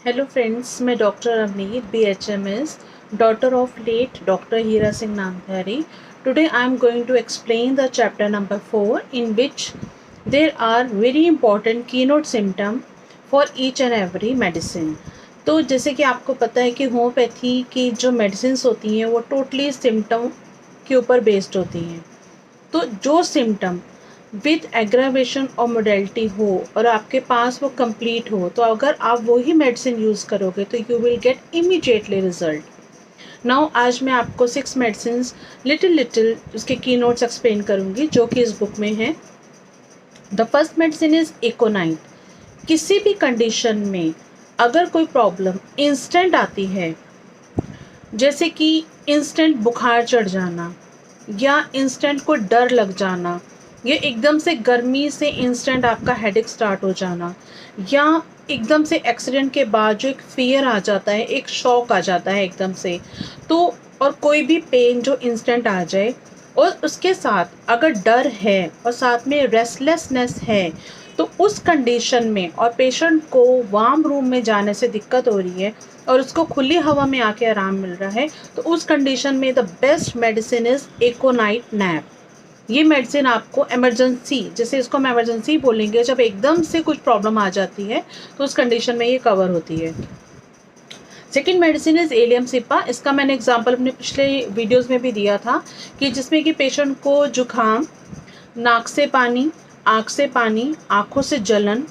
Hello friends, मैं doctor Avneet BHMS, daughter of late Dr. Hira Singh Namdhari. Today I am going to explain the chapter number 4 in which there are very important keynote symptom for each and every medicine. तो जैसे कि आपको पता है कि homeopathy की जो medicine होती हैं वो टोटली सिम्टम के ऊपर बेस्ड होती हैं। तो जो सिम्टम विद एग्रावेशन और मोडेलिटी हो और आपके पास वो कंप्लीट हो, तो अगर आप वही मेडिसिन यूज़ करोगे तो you will get immediately result. Now आज मैं आपको 6 मेडिसिन लिटिल उसके की नोट्स एक्सप्लेन करूँगी जो कि इस बुक में है। The first medicine is aconite. किसी भी कंडीशन में अगर कोई प्रॉब्लम इंस्टेंट आती है, जैसे कि इंस्टेंट बुखार चढ़ जाना या इंस्टेंट को डर लग जाना, या एकदम से गर्मी से इंस्टेंट आपका हेडेक स्टार्ट हो जाना, या एकदम से एक्सीडेंट के बाद जो एक फियर आ जाता है, एक शॉक आ जाता है एकदम से, तो और कोई भी पेन जो इंस्टेंट आ जाए और उसके साथ अगर डर है और साथ में रेस्टलेसनेस है, तो उस कंडीशन में और पेशेंट को वार्म रूम में जाने से दिक्कत हो रही है और उसको खुली हवा में आके आराम मिल रहा है, तो उस कंडीशन में the best medicine is aconite nap. ये मेडिसिन आपको इमरजेंसी, जैसे इसको हम इमरजेंसी बोलेंगे, जब एकदम से कुछ प्रॉब्लम आ जाती है तो उस कंडीशन में ये कवर होती है। Second medicine is allium सिपा। इसका मैंने एग्जांपल अपने पिछले वीडियोस में भी दिया था कि जिसमें कि पेशेंट को जुखाम, नाक से पानी, आँख से पानी, आँखों से जलन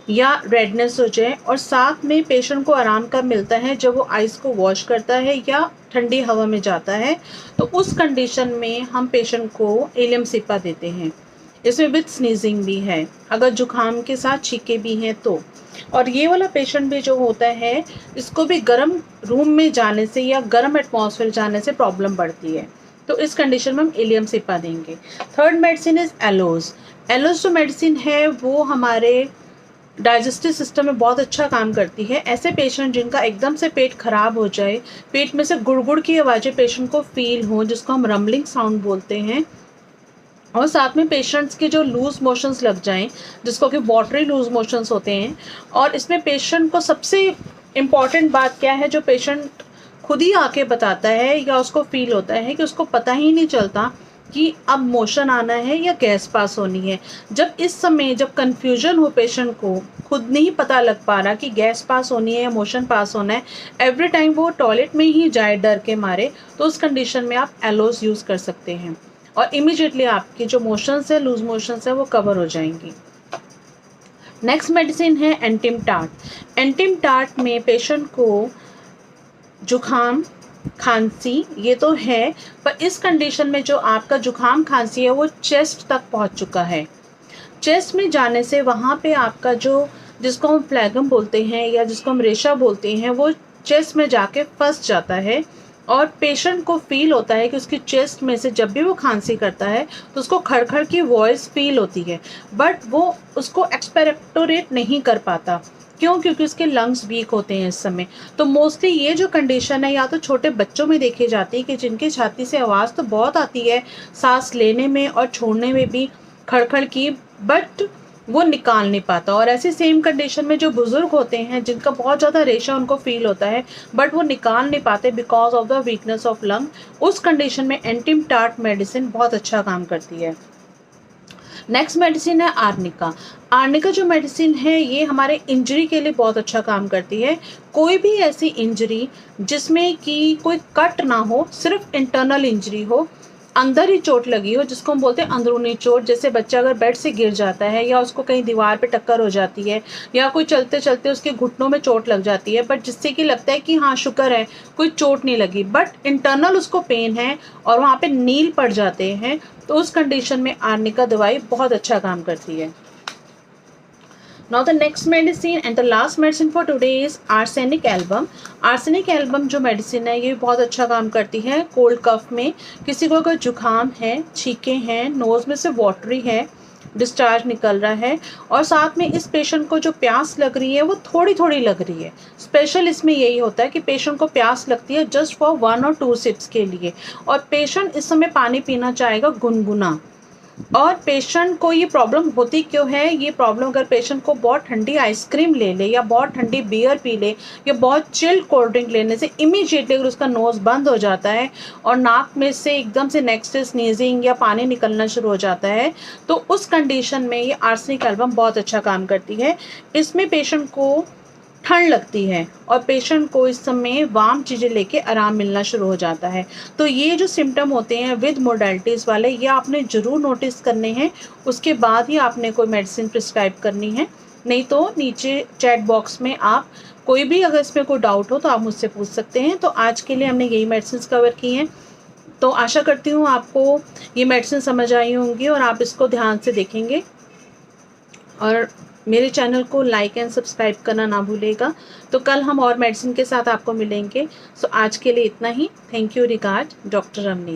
या रेडनेस हो जाए और साथ में पेशेंट को आराम कब मिलता है, जब वो आइस को वॉश करता है या ठंडी हवा में जाता है, तो उस कंडीशन में हम पेशेंट को एलियम सिपा देते हैं। इसमें विद स्नीजिंग भी है, अगर जुखाम के साथ छींके भी हैं तो। और ये वाला पेशेंट भी जो होता है, इसको भी गर्म रूम में जाने से या गर्म एटमॉस्फेयर जाने से प्रॉब्लम बढ़ती है, तो इस कंडीशन में हम एलियम सिपा देंगे। Third medicine is aloes. Aloes जो मेडिसिन है वो हमारे डाइजेस्टिव सिस्टम में बहुत अच्छा काम करती है। ऐसे पेशेंट जिनका एकदम से पेट खराब हो जाए, पेट में से गुड़गुड़ की आवाज़ें पेशेंट को फील हो, जिसको हम रम्बलिंग साउंड बोलते हैं, और साथ में पेशेंट्स के जो लूज़ मोशंस लग जाएं, जिसको कि वाटरी लूज़ मोशंस होते हैं। और इसमें पेशेंट को सबसे इम्पॉर्टेंट बात क्या है, जो पेशेंट खुद ही आके बताता है या उसको फील होता है कि उसको पता ही नहीं चलता कि अब मोशन आना है या गैस पास होनी है। जब इस समय जब कन्फ्यूजन हो, पेशेंट को खुद नहीं पता लग पा रहा कि गैस पास होनी है या मोशन पास होना है, एवरी टाइम वो टॉयलेट में ही जाए डर के मारे, तो उस कंडीशन में आप एलोज यूज़ कर सकते हैं और इमीडिएटली आपकी जो मोशंस है, लूज मोशंस है, वो कवर हो जाएंगी। नेक्स्ट मेडिसिन है एंटिम टार्ट। एंटिम टार्ट में पेशेंट को जुखाम, खांसी ये तो है, पर इस कंडीशन में जो आपका जुखाम खांसी है वो चेस्ट तक पहुंच चुका है। चेस्ट में जाने से वहाँ पे आपका जो, जिसको हम फ्लैगम बोलते हैं या जिसको हम रेशा बोलते हैं, वो चेस्ट में जाके फंस जाता है और पेशेंट को फील होता है कि उसकी चेस्ट में से जब भी वो खांसी करता है तो उसको खड़खड़ की वॉइस फील होती है, बट वो उसको एक्सपेक्टोरेट नहीं कर पाता। क्यों? क्योंकि उसके लंग्स वीक होते हैं इस समय। तो मोस्टली ये जो कंडीशन है या तो छोटे बच्चों में देखी जाती है कि जिनकी छाती से आवाज़ तो बहुत आती है, सांस लेने में और छोड़ने में भी खड़खड़ की, बट वो निकाल नहीं पाता। और ऐसी सेम कंडीशन में जो बुज़ुर्ग होते हैं, जिनका बहुत ज़्यादा रेशा उनको फील होता है बट वो निकाल नहीं पाते because of the weakness of lung, उस कंडीशन में एंटिम टार्ट मेडिसिन बहुत अच्छा काम करती है। नेक्स्ट मेडिसिन है आर्निका। आर्निका जो मेडिसिन है ये हमारे इंजरी के लिए बहुत अच्छा काम करती है। कोई भी ऐसी इंजरी जिसमें कि कोई कट ना हो, सिर्फ इंटरनल इंजरी हो, अंदर ही चोट लगी हो, जिसको हम बोलते हैं अंदरूनी चोट। जैसे बच्चा अगर बेड से गिर जाता है या उसको कहीं दीवार पे टक्कर हो जाती है या कोई चलते चलते उसके घुटनों में चोट लग जाती है, बट जिससे कि लगता है कि हाँ शुक्र है कोई चोट नहीं लगी, बट इंटरनल उसको पेन है और वहाँ पे नील पड़ जाते हैं, तो उस कंडीशन में आर्निका दवाई बहुत अच्छा काम करती है। Now the next medicine and the last medicine for today is arsenic album. arsenic album जो मेडिसिन है ये बहुत अच्छा काम करती है कोल्ड कफ में। किसी को अगर जुखाम है, छींके हैं, नोज़ में से वाटरी है, डिस्चार्ज निकल रहा है और साथ में इस पेशेंट को जो प्यास लग रही है वो थोड़ी थोड़ी लग रही है। स्पेशल इसमें यही होता है कि पेशेंट को प्यास लगती है जस्ट फॉर 1 और 2 सिप्स के लिए, और पेशेंट इस समय पानी पीना चाहेगा गुनगुना। और पेशेंट को ये प्रॉब्लम होती क्यों है, ये प्रॉब्लम अगर पेशेंट को बहुत ठंडी आइसक्रीम ले ले या बहुत ठंडी बियर पी ले या बहुत चिल्ड कोल्ड ड्रिंक लेने से इमीडिएटली अगर उसका नोज़ बंद हो जाता है और नाक में से एकदम से नेक्स्ट स्नीजिंग या पानी निकलना शुरू हो जाता है, तो उस कंडीशन में ये आर्सेनिक एल्बम बहुत अच्छा काम करती है। इसमें पेशेंट को ठंड लगती है और पेशेंट को इस समय वार्म चीज़ें लेके आराम मिलना शुरू हो जाता है। तो ये जो सिम्टम होते हैं विद मोडालिटीज़ वाले, ये आपने ज़रूर नोटिस करने हैं, उसके बाद ही आपने कोई मेडिसिन प्रिस्क्राइब करनी है। नहीं तो नीचे चैट बॉक्स में आप कोई भी अगर इसमें कोई डाउट हो तो आप मुझसे पूछ सकते हैं। तो आज के लिए हमने यही मेडिसिन कवर की हैं। तो आशा करती हूँ आपको ये मेडिसिन समझ आई होंगी और आप इसको ध्यान से देखेंगे और मेरे चैनल को लाइक एंड सब्सक्राइब करना ना भूलेगा। तो कल हम और मेडिसिन के साथ आपको मिलेंगे। सो आज के लिए इतना ही। Thank you. Regard, doctor Ramneet.